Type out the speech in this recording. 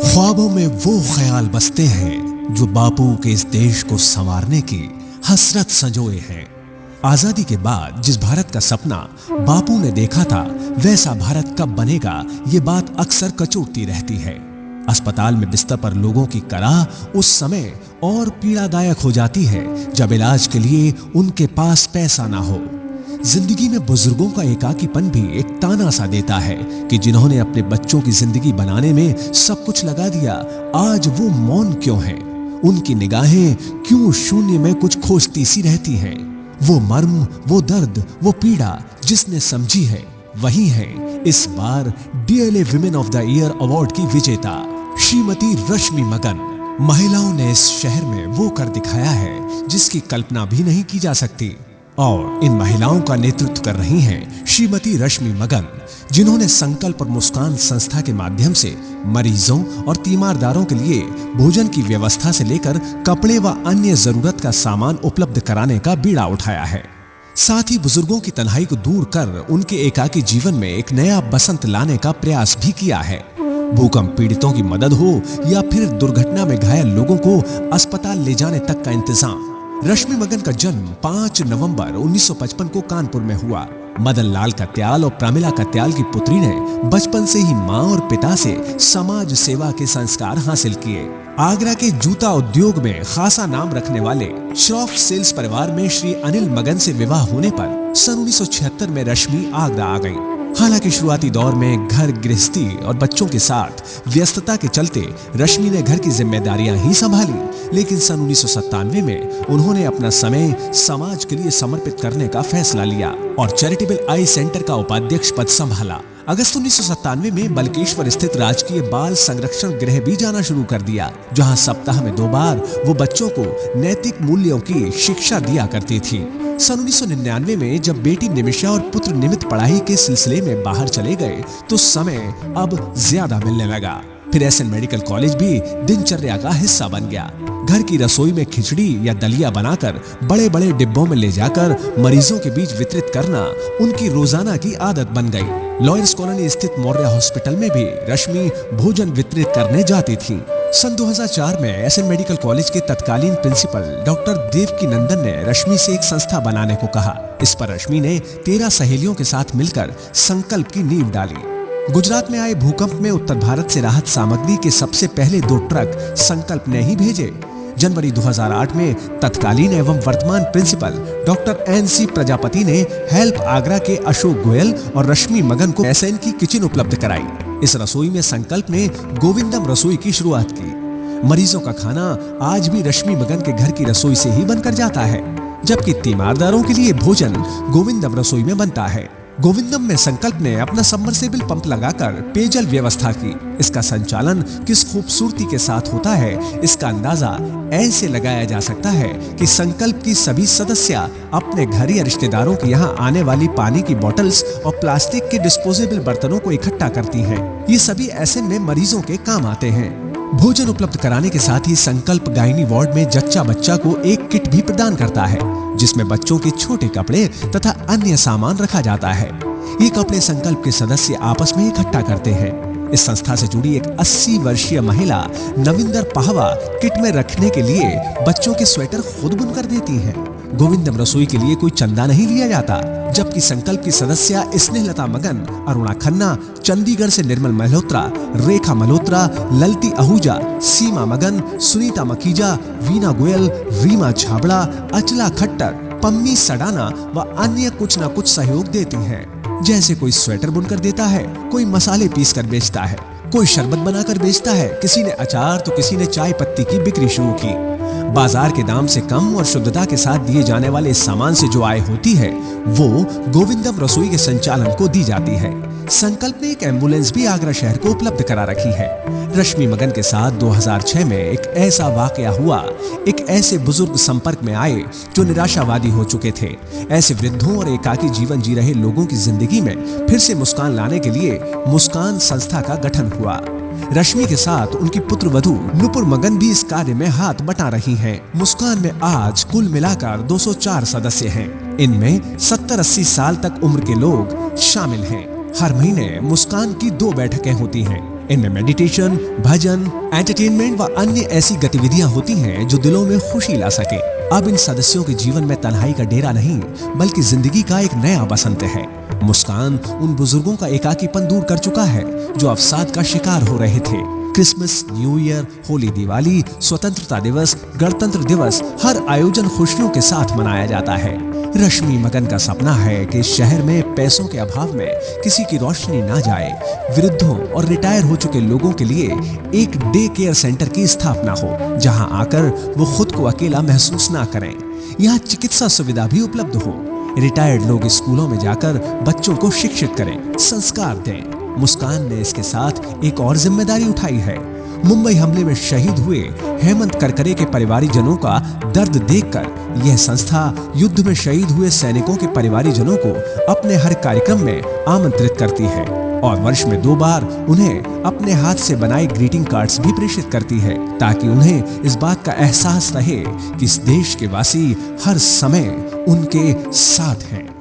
ख्वाबों में वो ख्याल बसते हैं जो बापू के इस देश को संवारने की हसरत संजोए हैं। आजादी के बाद जिस भारत का सपना बापू ने देखा था, वैसा भारत कब बनेगा, ये बात अक्सर कचोटती रहती है। अस्पताल में बिस्तर पर लोगों की कराह उस समय और पीड़ादायक हो जाती है जब इलाज के लिए उनके पास पैसा ना हो। जिंदगी में बुजुर्गों का एकाकीपन भी एक ताना सा देता है कि जिन्होंने अपने बच्चों की जिंदगी बनाने में सब कुछ लगा दिया, आज वो मौन क्यों हैं? उनकी निगाहें क्यों शून्य में कुछ खोजती सी रहती हैं? वो मर्म, वो दर्द, वो पीड़ा जिसने समझी है, वही है इस बार DLA women of the year award की विजेता श्रीमती रश्मि मगन। महिलाओं ने इस शहर में वो कर दिखाया है जिसकी कल्पना भी नहीं की जा सकती, और इन महिलाओं का नेतृत्व कर रही हैं श्रीमती रश्मि मगन, जिन्होंने संकल्प और मुस्कान संस्था के माध्यम से मरीजों और तीमारदारों के लिए भोजन की व्यवस्था से लेकर कपड़े व अन्य जरूरत का सामान उपलब्ध कराने का बीड़ा उठाया है। साथ ही बुजुर्गों की तन्हाई को दूर कर उनके एकाकी जीवन में एक नया बसंत लाने का प्रयास भी किया है। भूकंप पीड़ितों की मदद हो या फिर दुर्घटना में घायल लोगों को अस्पताल ले जाने तक का इंतजाम। रश्मि मगन का जन्म 5 नवंबर 1955 को कानपुर में हुआ। मदन लाल कत्याल और प्रमिला कत्याल की पुत्री ने बचपन से ही मां और पिता से समाज सेवा के संस्कार हासिल किए। आगरा के जूता उद्योग में खासा नाम रखने वाले श्रॉफ सेल्स परिवार में श्री अनिल मगन से विवाह होने पर सन 1976 में रश्मि आगरा आ गईं। हालांकि शुरुआती दौर में घर गृहस्थी और बच्चों के साथ व्यस्तता के चलते रश्मि ने घर की जिम्मेदारियां ही संभाली, लेकिन सन 1997 में उन्होंने अपना समय समाज के लिए समर्पित करने का फैसला लिया और चैरिटेबल आई सेंटर का उपाध्यक्ष पद संभाला। अगस्त 1997 में बल्केश्वर स्थित राजकीय बाल संरक्षण गृह भी जाना शुरू कर दिया, जहां सप्ताह में 2 बार वो बच्चों को नैतिक मूल्यों की शिक्षा दिया करती थी। सन 1999 में जब बेटी निमिषा और पुत्र निमित पढ़ाई के सिलसिले में बाहर चले गए तो समय अब ज्यादा मिलने लगा। फिर एसएन मेडिकल कॉलेज भी दिनचर्या का हिस्सा बन गया। घर की रसोई में खिचड़ी या दलिया बनाकर बड़े बड़े डिब्बों में ले जाकर मरीजों के बीच वितरित करना उनकी रोजाना की आदत बन गई। लॉयर्स कॉलोनी स्थित मौर्य हॉस्पिटल में भी रश्मि भोजन वितरित करने जाती थी। सन 2004 में एसएन मेडिकल कॉलेज के तत्कालीन प्रिंसिपल डॉक्टर देवकी नंदन ने रश्मि से एक संस्था बनाने को कहा। इस पर रश्मि ने 13 सहेलियों के साथ मिलकर संकल्प की नींव डाली। गुजरात में आए भूकंप में उत्तर भारत से राहत सामग्री के सबसे पहले 2 ट्रक संकल्प ने ही भेजे। जनवरी 2008 में तत्कालीन एवं वर्तमान प्रिंसिपल डॉक्टर एनसी प्रजापति ने हेल्प आगरा के अशोक गोयल और रश्मि मगन को एसएन की किचन उपलब्ध कराई। इस रसोई में संकल्प ने गोविंदम रसोई की शुरुआत की। मरीजों का खाना आज भी रश्मि मगन के घर की रसोई से ही बनकर जाता है, जबकि तीमारदारों के लिए भोजन गोविंदम रसोई में बनता है। गोविंदम में संकल्प ने अपना सबमर्सिबल पंप लगाकर पेयजल व्यवस्था की। इसका संचालन किस खूबसूरती के साथ होता है, इसका अंदाजा ऐसे लगाया जा सकता है कि संकल्प की सभी सदस्य अपने घर या रिश्तेदारों के यहाँ आने वाली पानी की बोतल्स और प्लास्टिक के डिस्पोजेबल बर्तनों को इकट्ठा करती हैं। ये सभी ऐसे में मरीजों के काम आते हैं। भोजन उपलब्ध कराने के साथ ही संकल्प गायनी वार्ड में जच्चा बच्चा को एक किट भी प्रदान करता है, जिसमें बच्चों के छोटे कपड़े तथा अन्य सामान रखा जाता है। ये कपड़े संकल्प के सदस्य आपस में इकट्ठा करते हैं। इस संस्था से जुड़ी एक 80 वर्षीय महिला नविंदर पाहवा किट में रखने के लिए बच्चों के स्वेटर खुद बुनकर देती हैं। गोविंदम रसोई के लिए कोई चंदा नहीं लिया जाता, जबकि संकल्प की सदस्य स्नेहलता मगन, अरुणा खन्ना, चंडीगढ़ से निर्मल मल्होत्रा, रेखा मल्होत्रा, ललती आहूजा, सीमा मगन, सुनीता मखीजा, वीना गोयल, रीमा छाबड़ा, अचला खट्टर, पम्मी सडाना व अन्य कुछ न कुछ सहयोग देती हैं। जैसे कोई स्वेटर बुनकर देता है, कोई मसाले पीस कर बेचता है, कोई शरबत बनाकर बेचता है, किसी ने अचार तो किसी ने चाय पत्ती की बिक्री शुरू की। बाजार के दाम से कम और शुद्धता के साथ दिए जाने वाले इस सामान से जो आय होती है वो गोविंदम रसोई के संचालन को दी जाती है। संकल्प ने एक एम्बुलेंस भी आगरा शहर को उपलब्ध करा रखी है। रश्मि मगन के साथ 2006 में एक ऐसा वाकया हुआ। एक ऐसे बुजुर्ग संपर्क में आए जो निराशावादी हो चुके थे। ऐसे वृद्धों और एकाकी जीवन जी रहे लोगों की जिंदगी में फिर से मुस्कान लाने के लिए मुस्कान संस्था का गठन हुआ। रश्मि के साथ उनकी पुत्र वधू नुपुर मगन भी इस कार्य में हाथ बटा रही हैं। मुस्कान में आज कुल मिलाकर 204 सदस्य हैं। इनमें 70-80 साल तक उम्र के लोग शामिल हैं। हर महीने मुस्कान की 2 बैठकें होती हैं। इनमें मेडिटेशन, भजन, एंटरटेनमेंट व अन्य ऐसी गतिविधियां होती हैं जो दिलों में खुशी ला सके। अब इन सदस्यों के जीवन में तन्हाई का डेरा नहीं बल्कि जिंदगी का एक नया बसंत है। मुस्कान उन बुजुर्गों का एकाकीपन दूर कर चुका है जो अवसाद का शिकार हो रहे थे। Christmas, new year, Holi, Diwali, स्वतंत्रता दिवस, गणतंत्र दिवस हर आयोजन खुशियों के साथ मनाया जाता है। रश्मि मगन का सपना है कि शहर में पैसों के अभाव में किसी की रोशनी ना जाए। वृद्धों और रिटायर हो चुके लोगों के लिए एक डे केयर सेंटर की स्थापना हो जहां आकर वो खुद को अकेला महसूस ना करें। यहाँ चिकित्सा सुविधा भी उपलब्ध हो। रिटायर्ड लोग स्कूलों में जाकर बच्चों को शिक्षित करें, संस्कार दें। मुस्कान ने इसके साथ एक और जिम्मेदारी उठाई है। मुंबई हमले में शहीद हुए हेमंत करकरे के परिवारीजनों का दर्द देखकर यह संस्था युद्ध में शहीद हुए सैनिकों के परिवारीजनों को अपने हर कार्यक्रम में आमंत्रित करती है और वर्ष में 2 बार उन्हें अपने हाथ से बनाए ग्रीटिंग कार्ड्स भी प्रेषित करती है ताकि उन्हें इस बात का एहसास रहे कि इस देश के वासी हर समय उनके साथ हैं।